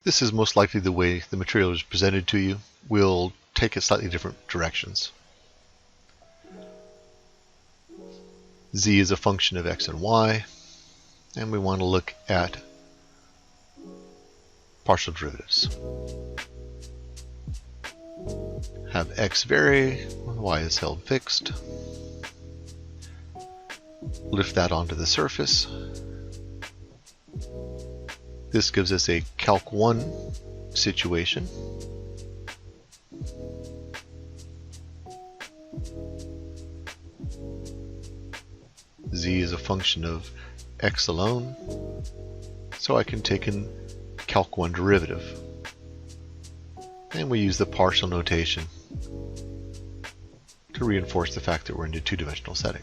This is most likely the way the material is presented to you. We'll take it slightly different directions. Z is a function of x and y, and we want to look at partial derivatives. Have x vary, y is held fixed. Lift that onto the surface. This gives us a calc3 situation. Z is a function of x alone, so I can take in calc3 derivative. And we use the partial notation to reinforce the fact that we're in a two-dimensional setting.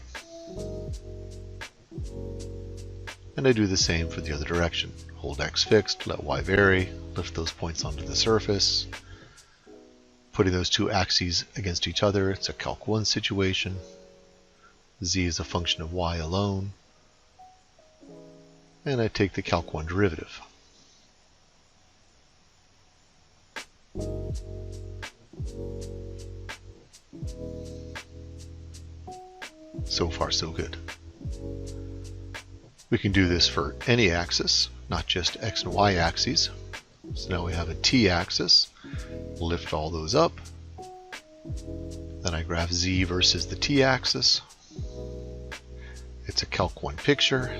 And I do the same for the other direction. Hold x fixed, let y vary, lift those points onto the surface. Putting those two axes against each other, it's a calc3 situation. Z is a function of y alone. And I take the calc3 derivative. So far, so good. We can do this for any axis, not just x and y axes. So now we have a t-axis. Lift all those up. Then I graph z versus the t-axis. It's a calc3 picture.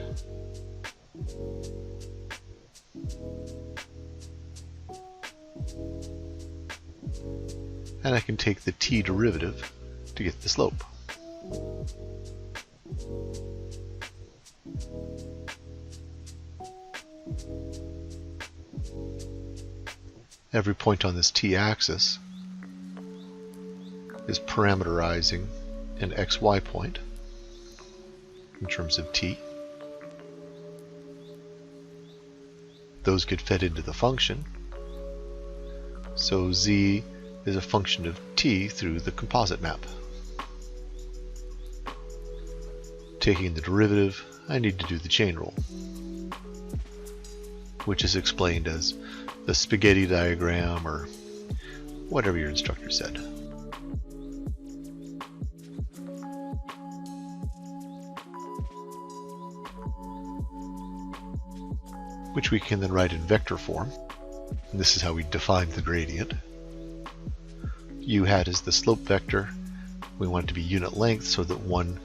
And I can take the t derivative to get the slope. Every point on this t-axis is parameterizing an xy point in terms of t. Those get fed into the function. So z is a function of t through the composite map. Taking the derivative, I need to do the chain rule, which is explained as the spaghetti diagram or whatever your instructor said. Which we can then write in vector form. And this is how we define the gradient. U hat is the slope vector. We want it to be unit length so that one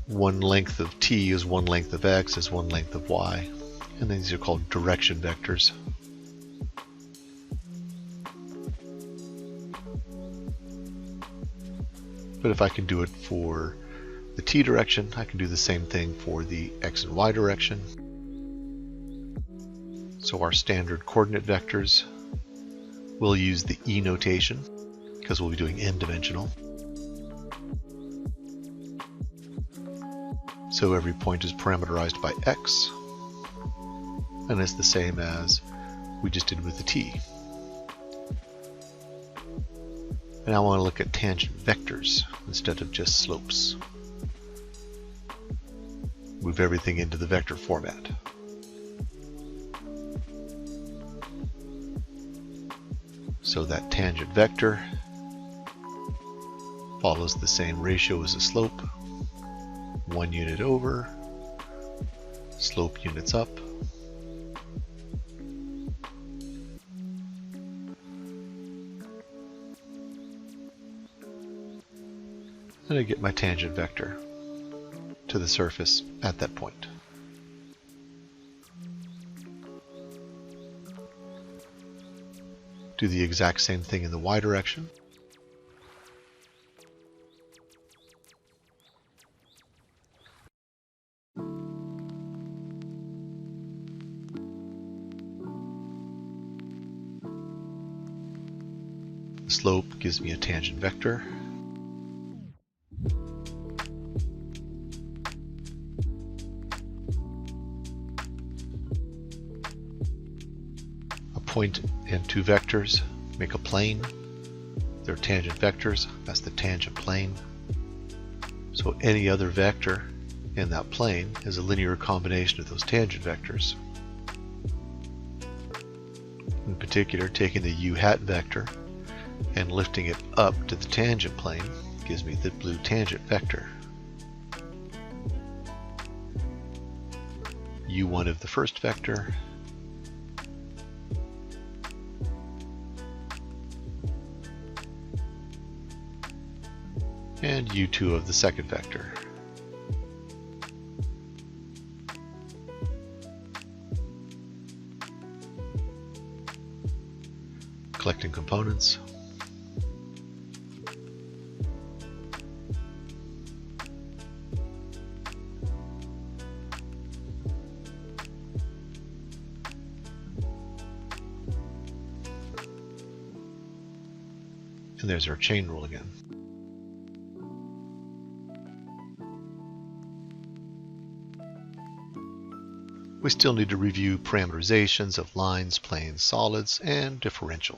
length of t is one length of x is one length of y. And these are called direction vectors. But if I can do it for the t direction, I can do the same thing for the x and y direction. So our standard coordinate vectors, we'll use the E notation because we'll be doing n-dimensional. So every point is parameterized by x, and it's the same as we just did with the t. And I want to look at tangent vectors instead of just slopes. Move everything into the vector format. So that tangent vector follows the same ratio as a slope. 1 unit over, slope units up. And I get my tangent vector to the surface at that point. Do the exact same thing in the y direction. The slope gives me a tangent vector. A point and two vectors make a plane. They're tangent vectors. That's the tangent plane. So any other vector in that plane is a linear combination of those tangent vectors. In particular, taking the u hat vector and lifting it up to the tangent plane gives me the blue tangent vector. u1 of the first vector and u2 of the second vector. Collecting components. And there's our chain rule again. We still need to review parameterizations of lines, planes, solids, and differentials.